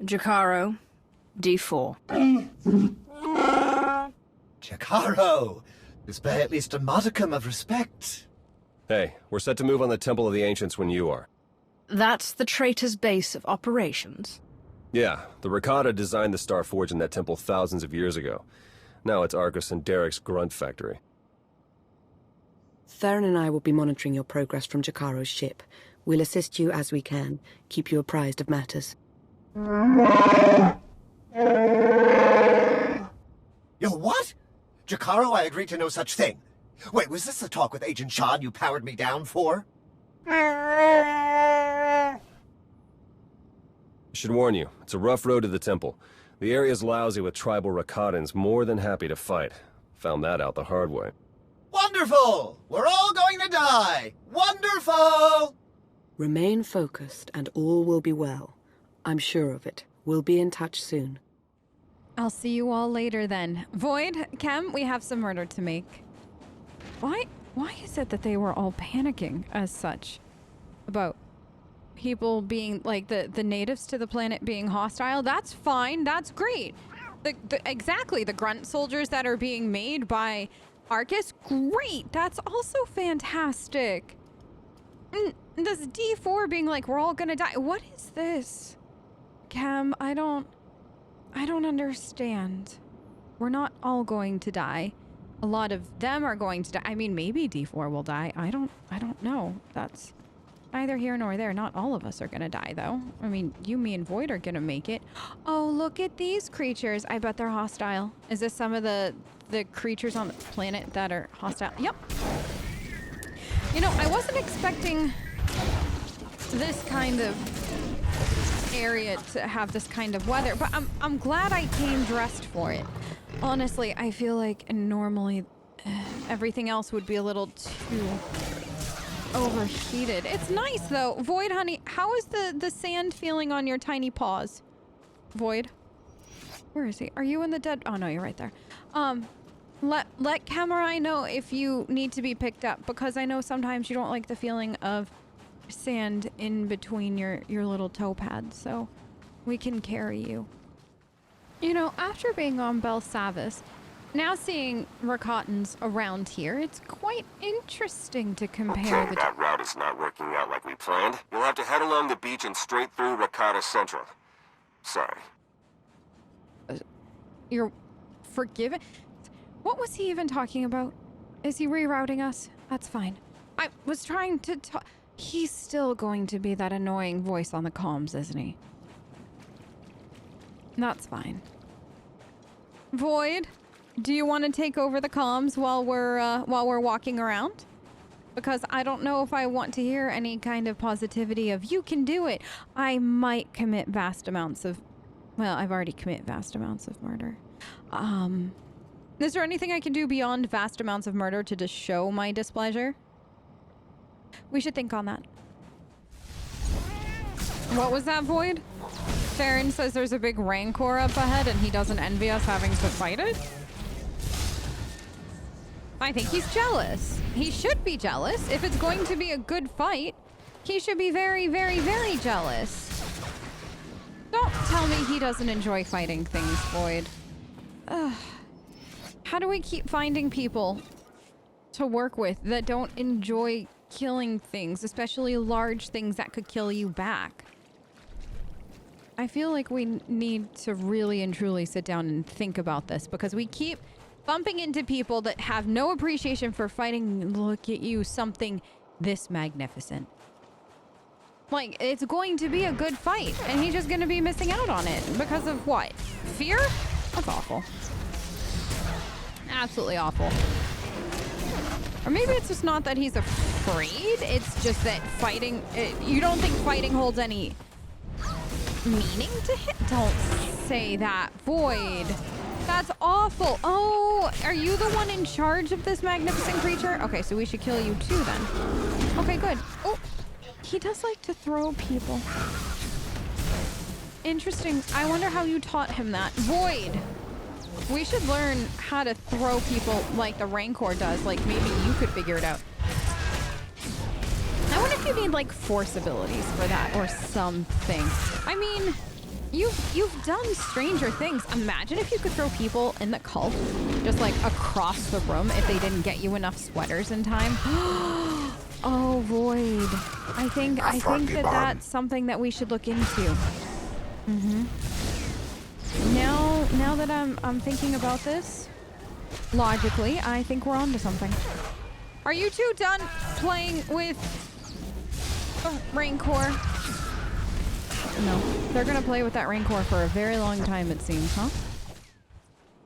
Jakaro, D4. Jakaro! Display at least a modicum of respect. Hey, we're set to move on the Temple of the Ancients when you are. That's the traitor's base of operations. Yeah, the Rakata designed the Star Forge in that temple thousands of years ago. Now it's Arcus and Derek's grunt factory. Theron and I will be monitoring your progress from Jakaro's ship. We'll assist you as we can, keep you apprised of matters. Yo, what? Jakaro, I agreed to no such thing. Wait, was this the talk with Agent Shad you powered me down for? I should warn you, it's a rough road to the temple. The area's lousy with tribal Rakatans more than happy to fight. Found that out the hard way. Wonderful! We're all going to die! Wonderful! Remain focused and all will be well. I'm sure of it. We'll be in touch soon. I'll see you all later then. Void, Chem, we have some murder to make. Why is it that they were all panicking as such? About people being, like, the natives to the planet being hostile? That's fine, that's great. Exactly, the grunt soldiers that are being made by Arcus? Great, that's also fantastic. This D4 being like, we're all gonna die. What is this? Chem, I don't understand. We're not all going to die. A lot of them are going to die. I mean, maybe D4 will die. I don't know. That's neither here nor there. Not all of us are gonna die, though. I mean, you, me, and Void are gonna make it. Oh, look at these creatures. I bet they're hostile. Is this some of the creatures on the planet that are hostile? Yep. You know, I wasn't expecting this kind of area to have this kind of weather, but I'm glad I came dressed for it. Honestly, I feel like normally everything else would be a little too overheated. It's nice though. Void, honey, how is the sand feeling on your tiny paws? Void? Where is he? Are you in the dead? Oh no, you're right there. Let Camerai know if you need to be picked up, because I know sometimes you don't like the feeling of sand in between your little toe pads, so we can carry you. You know, after being on Bel Savis, now seeing Rakatans around here, it's quite interesting to compare the... That route is not working out like we planned. You'll have to head along the beach and straight through Rakata Central. Sorry. You're forgiven? What was he even talking about? Is he rerouting us? That's fine. I was trying to talk... He's still going to be that annoying voice on the comms, isn't he? That's fine. Void, do you want to take over the comms while we're walking around? Because I don't know if I want to hear any kind of positivity of you can do it. I might commit vast amounts of... Well, I've already committed vast amounts of murder. Is there anything I can do beyond vast amounts of murder to just show my displeasure? We should think on that. What was that, Void? Farron says there's a big rancor up ahead and he doesn't envy us having to fight it? I think he's jealous. He should be jealous. If it's going to be a good fight, he should be very, very, very jealous. Don't tell me he doesn't enjoy fighting things, Void. How do we keep finding people to work with that don't enjoy killing things, especially large things that could kill you back? I feel like we need to really and truly sit down and think about this, because we keep bumping into people that have no appreciation for fighting. Look at you, something this magnificent. Like, it's going to be a good fight, and he's just going to be missing out on it because of what? Fear? That's awful. Absolutely awful. Or maybe it's just not that he's afraid, it's just that fighting... you don't think fighting holds any meaning to him? Don't say that, Void. That's awful. Oh, are you the one in charge of this magnificent creature? Okay, so we should kill you too then. Okay, good. Oh, he does like to throw people. Interesting. I wonder how you taught him that. Void. We should learn how to throw people like the Rancor does. Like, maybe you could figure it out. I wonder if you need, like, force abilities for that or something. I mean, You've done stranger things. Imagine if you could throw people in the cult just like across the room if they didn't get you enough sweaters in time. Oh, Void. I think that that's something that we should look into. Now that I'm thinking about this, logically, I think we're onto something. Are you two done playing with Rancor? No, they're gonna play with that Rancor for a very long time, it seems, huh?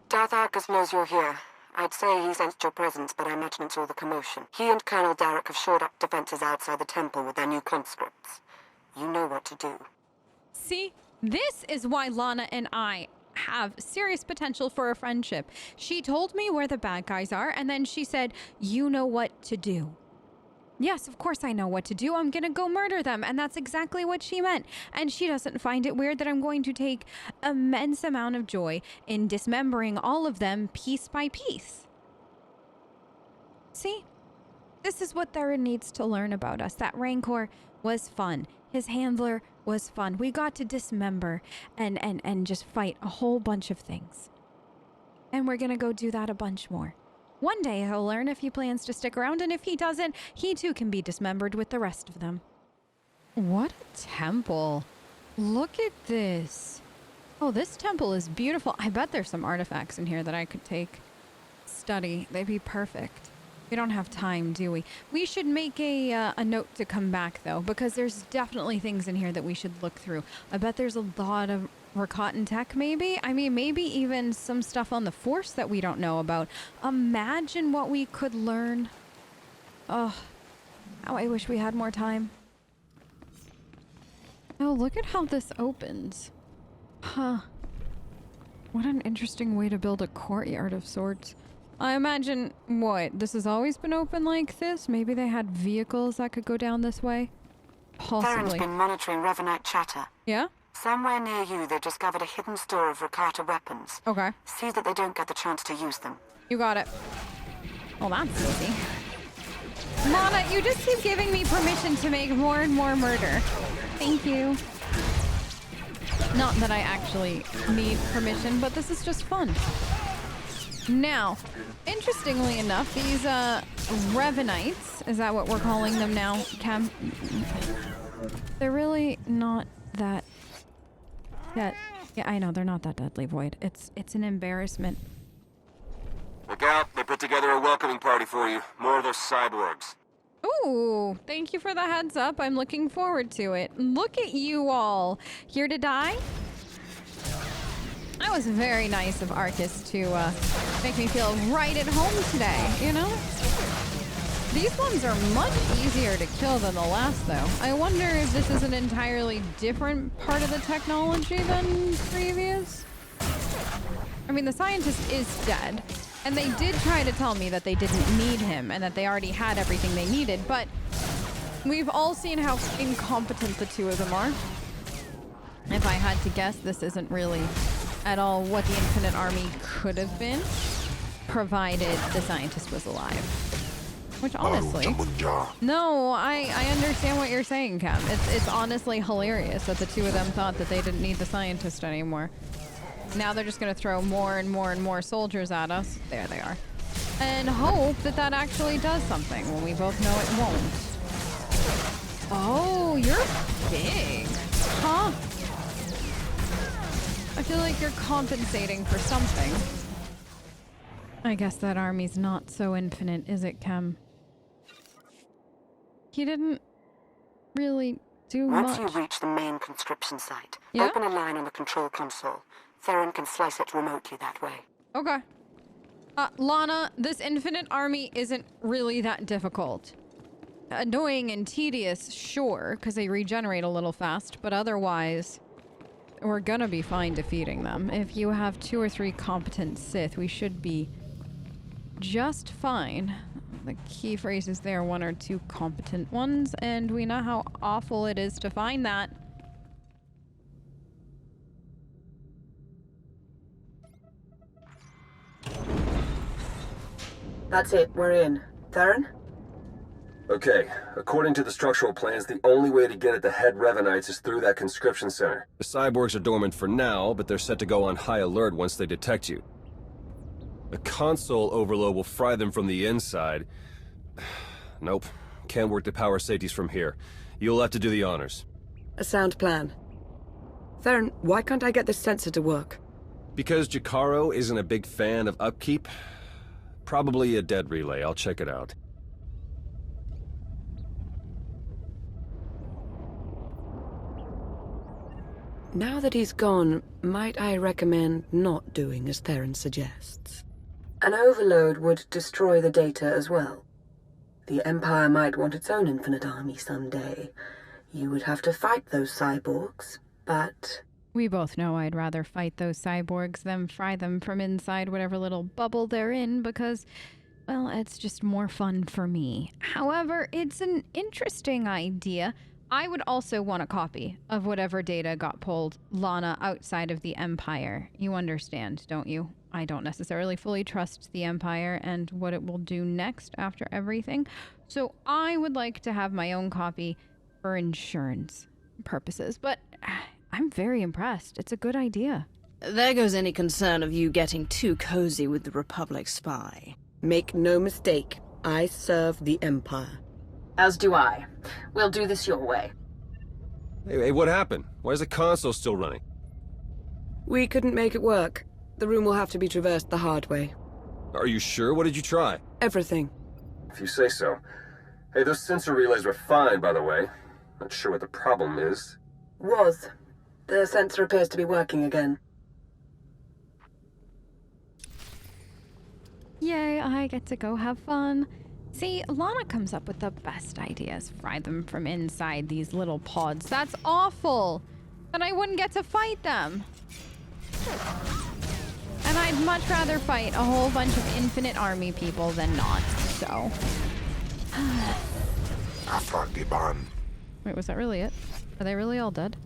Darth Arcus knows you're here. I'd say he sensed your presence, but I imagine it's all the commotion. He and Colonel Derek have shored up defenses outside the temple with their new conscripts. You know what to do. See, this is why Lana and I have serious potential for a friendship. She told me where the bad guys are, and then she said, you know what to do. Yes, of course I know what to do. I'm gonna go murder them, and that's exactly what she meant. And she doesn't find it weird that I'm going to take immense amount of joy in dismembering all of them piece by piece. See? This is what Theron needs to learn about us. That Rancor was fun. His handler was fun. We got to dismember and just fight a whole bunch of things. And we're gonna go do that a bunch more. One day he'll learn if he plans to stick around, and if he doesn't, he too can be dismembered with the rest of them. What a temple. Look at this. Oh, this temple is beautiful. I bet there's some artifacts in here that I could take, study. They'd be perfect. We don't have time, do we? We should make a note to come back, though, because there's definitely things in here that we should look through. I bet there's a lot of Rakatan tech, maybe? I mean, maybe even some stuff on the Force that we don't know about. Imagine what we could learn. Oh, how I wish we had more time. Oh, look at how this opens. Huh. What an interesting way to build a courtyard of sorts. I imagine, what, this has always been open like this? Maybe they had vehicles that could go down this way? Possibly. Theron's been monitoring Revanite chatter. Yeah? Somewhere near you, they've discovered a hidden store of Rakata weapons. Okay. See that they don't get the chance to use them. You got it. Well, that's easy. Lana, you just keep giving me permission to make more and more murder. Thank you. Not that I actually need permission, but this is just fun. Now, interestingly enough, these Revanites, is that what we're calling them now, Cam? They're really not that... Yeah, I know, they're not that deadly, Void. It's an embarrassment. Look out, they put together a welcoming party for you. More of those cyborgs. Ooh, thank you for the heads up. I'm looking forward to it. Look at you all. Here to die? That was very nice of Arcus to make me feel right at home today, you know? These ones are much easier to kill than the last, though. I wonder if this is an entirely different part of the technology than previous? I mean, the scientist is dead, and they did try to tell me that they didn't need him and that they already had everything they needed, but we've all seen how incompetent the two of them are. If I had to guess, this isn't really at all what the Infinite Army could have been, provided the scientist was alive. Which honestly... No, I understand what you're saying, Cam. It's honestly hilarious that the two of them thought that they didn't need the scientist anymore. Now they're just gonna throw more and more and more soldiers at us. There they are. And hope that that actually does something when we both know it won't. Oh, you're big. Huh? I feel like you're compensating for something. I guess that army's not so infinite, is it, Cam? He didn't really do much. Once you reach the main conscription site, Yeah? open a line on the control console. Theron can slice it remotely that way. Okay. Lana, this infinite army isn't really that difficult. Annoying and tedious, sure, because they regenerate a little fast, but otherwise, we're gonna be fine defeating them. If you have 2 or 3 competent Sith, we should be just fine. The key phrase is there, 1 or 2 competent ones, and we know how awful it is to find that. That's it, we're in. Theron? Okay, according to the structural plans, the only way to get at the head Revanites is through that conscription center. The cyborgs are dormant for now, but they're set to go on high alert once they detect you. A console overload will fry them from the inside. Nope, can't work the power safeties from here. You'll have to do the honors. A sound plan. Theron, why can't I get this sensor to work? Because Jacaro isn't a big fan of upkeep? Probably a dead relay, I'll check it out. Now that he's gone, might I recommend not doing as Theron suggests? An overload would destroy the data as well. The Empire might want its own infinite army someday. You would have to fight those cyborgs, but... We both know I'd rather fight those cyborgs than fry them from inside whatever little bubble they're in because, well, it's just more fun for me. However, it's an interesting idea. I would also want a copy of whatever data got pulled, Lana, outside of the Empire. You understand, don't you? I don't necessarily fully trust the Empire and what it will do next after everything. So I would like to have my own copy for insurance purposes. But I'm very impressed. It's a good idea. There goes any concern of you getting too cozy with the Republic spy. Make no mistake, I serve the Empire. As do I. We'll do this your way. Hey, what happened? Why is the console still running? We couldn't make it work. The room will have to be traversed the hard way. Are you sure? What did you try? Everything. If you say so. Hey, those sensor relays were fine, by the way. Not sure what the problem is. Was. The sensor appears to be working again. Yay, I get to go have fun. See, Lana comes up with the best ideas. Fry them from inside these little pods. That's awful! Then I wouldn't get to fight them. And I'd much rather fight a whole bunch of infinite army people than not, so... Wait, was that really it? Are they really all dead?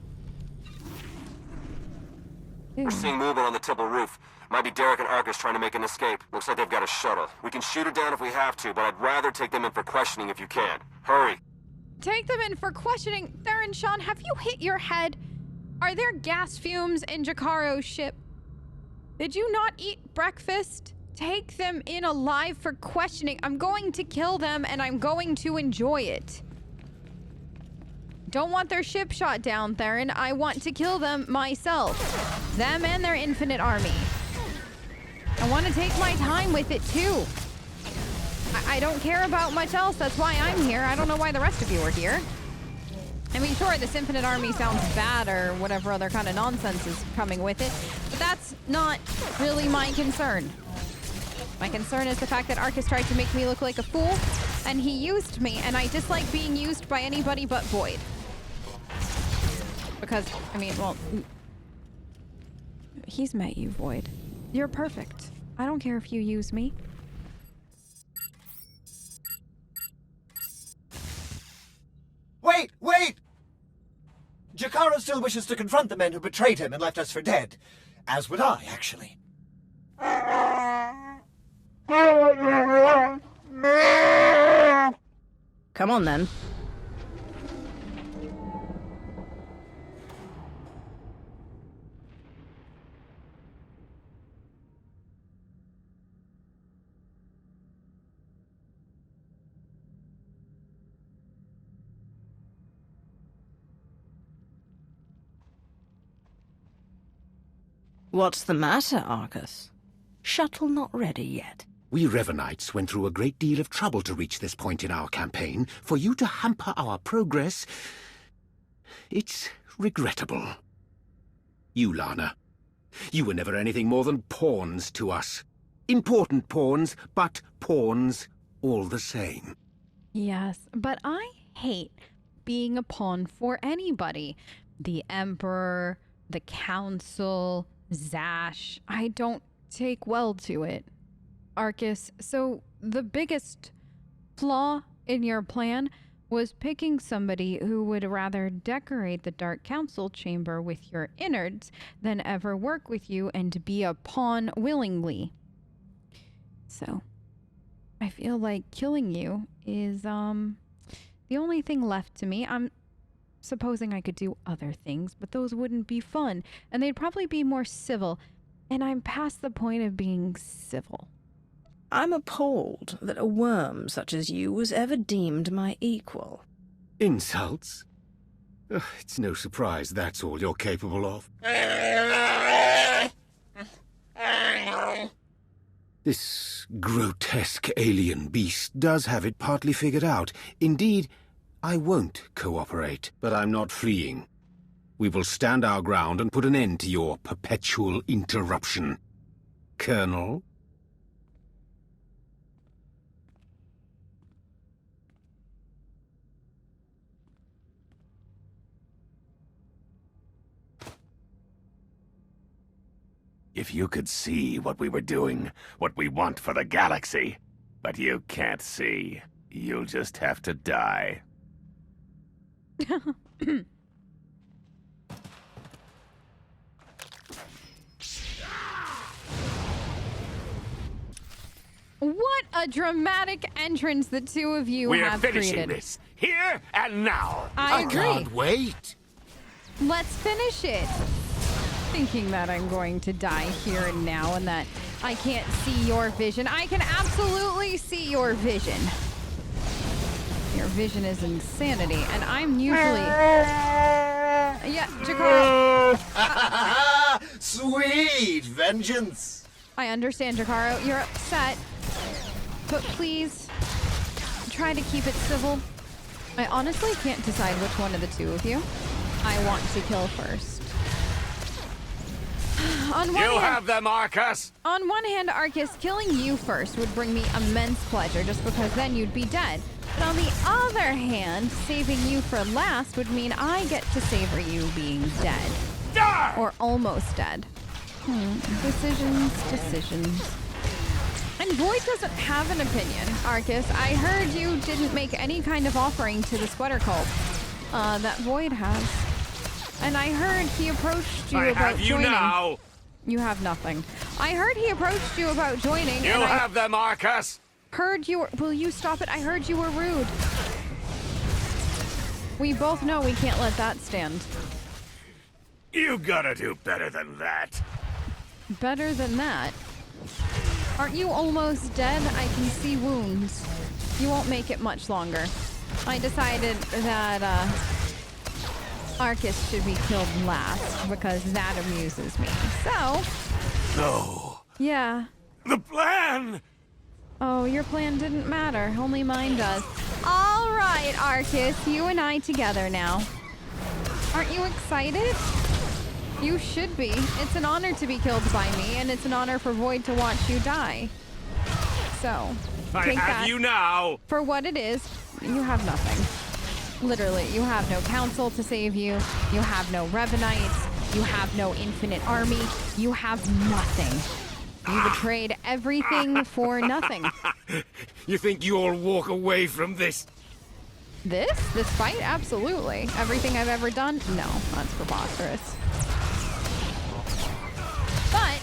Ew. We're seeing movement on the temple roof. Might be Derek and Arcus trying to make an escape. Looks like they've got a shuttle. We can shoot it down if we have to, but I'd rather take them in for questioning if you can. Hurry. Take them in for questioning. Theron, Sean, have you hit your head? Are there gas fumes in Jacaro's ship? Did you not eat breakfast? Take them in alive for questioning. I'm going to kill them and I'm going to enjoy it. Don't want their ship shot down, Theron. I want to kill them myself. Them and their infinite army. I want to take my time with it, too. I don't care about much else. That's why I'm here. I don't know why the rest of you are here. I mean, sure, this infinite army sounds bad or whatever other kind of nonsense is coming with it, but that's not really my concern. My concern is the fact that Arcus tried to make me look like a fool, and he used me, and I dislike being used by anybody but Void. Because, I mean, well, he's met you, Void. You're perfect. I don't care if you use me. Wait! Wait! Jacaro still wishes to confront the men who betrayed him and left us for dead. As would I, actually. Come on, then. What's the matter, Arcus? Shuttle not ready yet? We Revanites went through a great deal of trouble to reach this point in our campaign. For you to hamper our progress, it's regrettable. You, Lana, you were never anything more than pawns to us. Important pawns, but pawns all the same. Yes, but I hate being a pawn for anybody. The Emperor, the Council, Zash. I don't take well to it. Arcus, so the biggest flaw in your plan was picking somebody who would rather decorate the Dark Council chamber with your innards than ever work with you and be a pawn willingly. So, I feel like killing you is, The only thing left to me, I'm supposing I could do other things, but those wouldn't be fun, and they'd probably be more civil, and I'm past the point of being civil. I'm appalled that a worm such as you was ever deemed my equal. Insults? Ugh, it's no surprise that's all you're capable of. This grotesque alien beast does have it partly figured out. Indeed, I won't cooperate, but I'm not fleeing. We will stand our ground and put an end to your perpetual interruption. Colonel? If you could see what we were doing, what we want for the galaxy, but you can't see, you'll just have to die. What a dramatic entrance the two of you We're have finishing created. this, here and now. I agree. Can't wait. Let's finish it. Thinking that I'm going to die here and now and that I can't see your vision. I can absolutely see your vision. Your vision is insanity, and I'm usually... Yeah, Jakaro. Sweet vengeance! I understand, Jakaro. You're upset. But please, try to keep it civil. I honestly can't decide which one of the two of you I want to kill first. On one You hand, have them, Arcus! On one hand, Arcus, killing you first would bring me immense pleasure, just because then you'd be dead. But on the other hand, saving you for last would mean I get to savor you being dead. Die! Or almost dead. Decisions. And Void doesn't have an opinion, Arcus. I heard you didn't make any kind of offering to the sweater cult that Void has. And I heard he approached you about joining. Now. You have nothing. I heard he approached you about joining. You have them, Arcus. Heard you were... Will you stop it? I heard you were rude. We both know we can't let that stand. You gotta do better than that. Better than that? Aren't you almost dead? I can see wounds. You won't make it much longer. I decided that, Arcus should be killed last, because that amuses me. So... No. Yeah. The plan! Oh, your plan didn't matter. Only mine does. All right, Arcus. You and I together now. Aren't you excited? You should be. It's an honor to be killed by me, and it's an honor for Void to watch you die. So, take that you now. for what it is. You have nothing. Literally, you have no council to save you. You have no Revanites. You have no infinite army. You have nothing. You betrayed everything for nothing. You think you'll walk away from this? This fight? Absolutely. Everything I've ever done? No, that's preposterous. But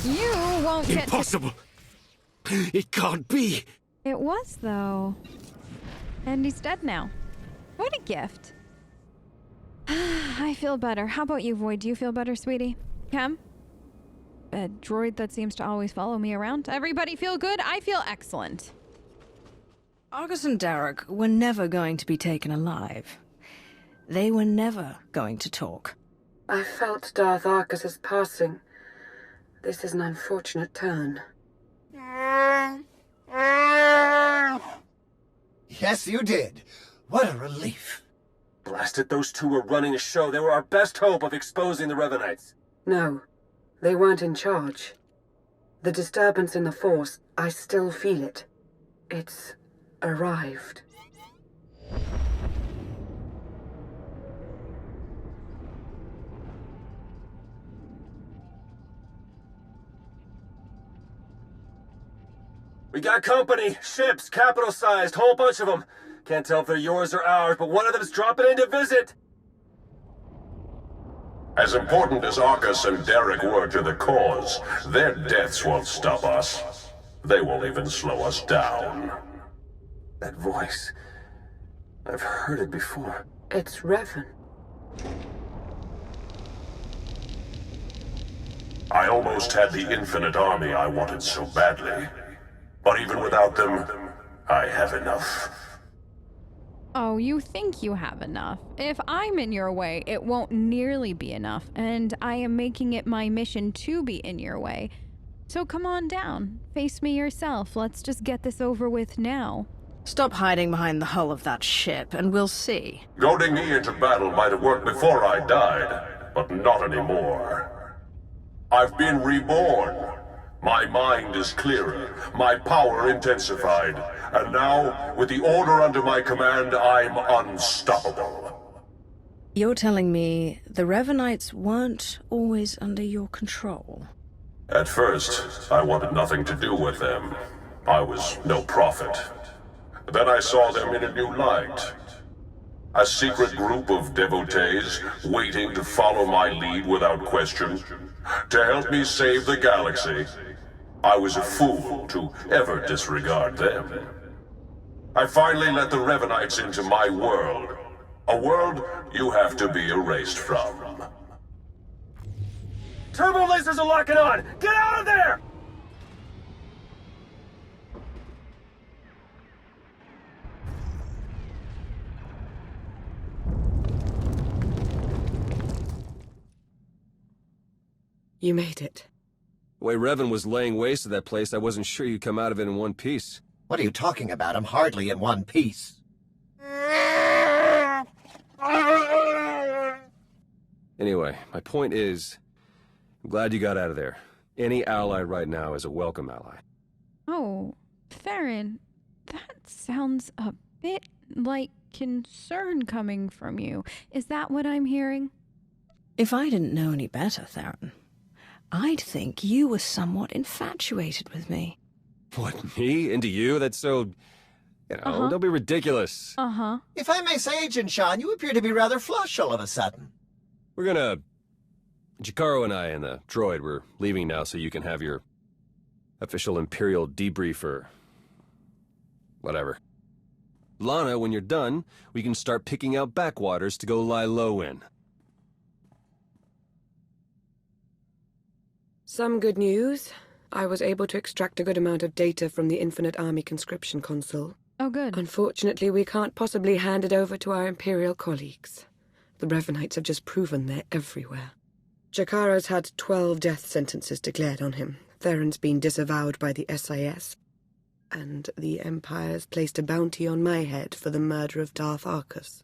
you won't get Impossible. It can't be. It was, though. And he's dead now. What a gift. I feel better. How about you, Void? Do you feel better, sweetie? Chem? A droid that seems to always follow me around. Everybody feel good? I feel excellent. Argus and Derek were never going to be taken alive. They were never going to talk. I felt Darth Arcus's passing. This is an unfortunate turn. Yes, you did. What a relief. Blast it, those two were running a show. They were our best hope of exposing the Revanites. No, they weren't in charge. The disturbance in the Force, I still feel it. It's arrived. We got company. Ships, capital-sized, whole bunch of them. Can't tell if they're yours or ours, but one of them's dropping in to visit. As important as Arcus and Derek were to the cause, their deaths won't stop us. They won't even slow us down. That voice. I've heard it before. It's Revan. I almost had the infinite army I wanted so badly. But even without them, I have enough. Oh, you think you have enough. If I'm in your way, it won't nearly be enough, and I am making it my mission to be in your way. So come on down. Face me yourself. Let's just get this over with now. Stop hiding behind the hull of that ship, and we'll see. Goading me into battle might have worked before I died, but not anymore. I've been reborn. My mind is clearer, my power intensified, and now, with the order under my command, I'm unstoppable. You're telling me the Revanites weren't always under your control? At first, I wanted nothing to do with them. I was no prophet. Then I saw them in a new light. A secret group of devotees waiting to follow my lead without question, to help me save the galaxy. I was a fool to ever disregard them. I finally let the Revanites into my world. A world you have to be erased from. Turbo lasers are locking on! Get out of there! You made it. The way Revan was laying waste to that place, I wasn't sure you'd come out of it in one piece. What are you talking about? I'm hardly in one piece. Anyway, my point is, I'm glad you got out of there. Any ally right now is a welcome ally. Oh, Theron, that sounds a bit like concern coming from you. Is that what I'm hearing? If I didn't know any better, Theron, I'd think you were somewhat infatuated with me. What, me? Into you? That's so... don't be ridiculous. Uh-huh. If I may say, Agent Sean, you appear to be rather flush all of a sudden. We're gonna... Jakaro and I and the droid, we're leaving now so you can have your official Imperial debrief or... whatever. Lana, when you're done, we can start picking out backwaters to go lie low in. Some good news. I was able to extract a good amount of data from the Infinite Army conscription console. Oh, good. Unfortunately, we can't possibly hand it over to our Imperial colleagues. The Revanites have just proven they're everywhere. Jakaro's had 12 death sentences declared on him. Theron's been disavowed by the SIS. And the Empire's placed a bounty on my head for the murder of Darth Arcus.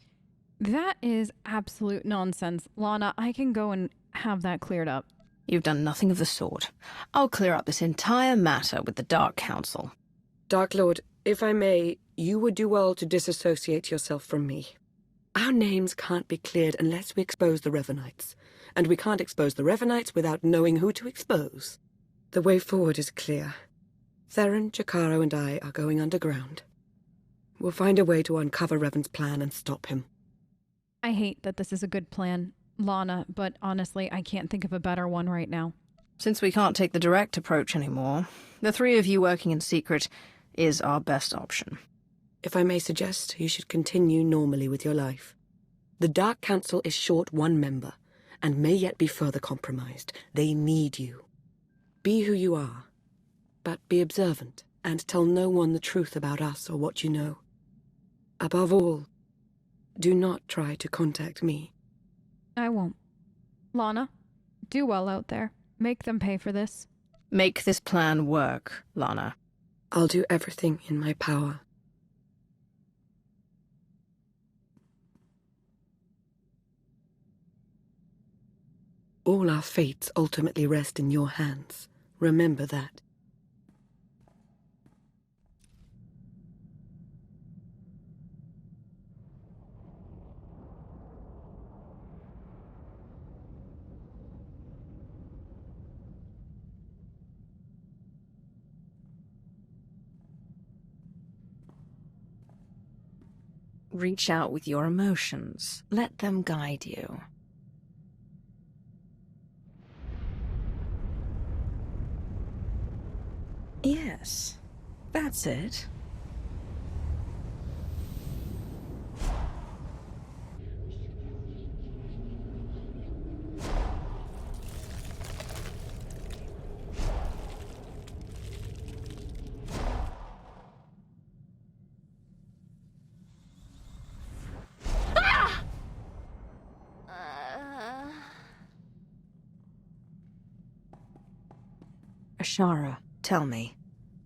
That is absolute nonsense. Lana, I can go and have that cleared up. You've done nothing of the sort. I'll clear up this entire matter with the Dark Council. Dark Lord, if I may, you would do well to disassociate yourself from me. Our names can't be cleared unless we expose the Revanites. And we can't expose the Revanites without knowing who to expose. The way forward is clear. Theron, Jakaro, and I are going underground. We'll find a way to uncover Revan's plan and stop him. I hate that this is a good plan, Lana, but honestly, I can't think of a better one right now. Since we can't take the direct approach anymore, the three of you working in secret is our best option. If I may suggest, you should continue normally with your life. The Dark Council is short one member, and may yet be further compromised. They need you. Be who you are, but be observant, and tell no one the truth about us or what you know. Above all, do not try to contact me. I won't. Lana, do well out there. Make them pay for this. Make this plan work, Lana. I'll do everything in my power. All our fates ultimately rest in your hands. Remember that. Reach out with your emotions. Let them guide you. Yes, that's it. Shara, tell me,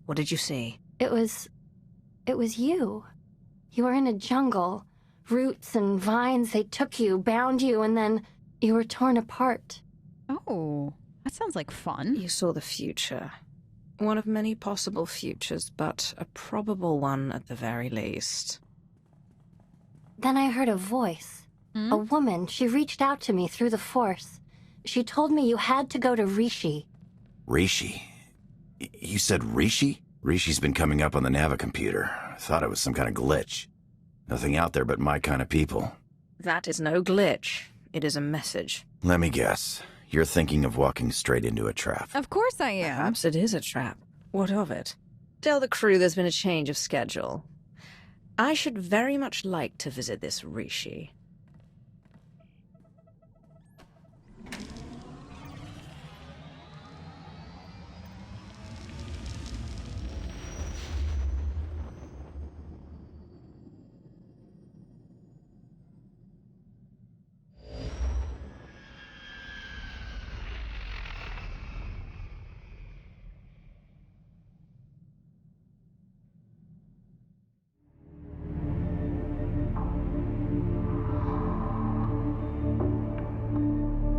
what did you see? It was you. You were in a jungle. Roots and vines, they took you, bound you, and then you were torn apart. Oh, that sounds like fun. You saw the future. One of many possible futures, but a probable one at the very least. Then I heard a voice. A woman. She reached out to me through the Force. She told me you had to go to Rishi. Rishi? You said Rishi? Rishi's been coming up on the Navicomputer. I thought it was some kind of glitch. Nothing out there but my kind of people. That is no glitch. It is a message. Let me guess. You're thinking of walking straight into a trap. Of course I am. Perhaps it is a trap. What of it? Tell the crew there's been a change of schedule. I should very much like to visit this Rishi.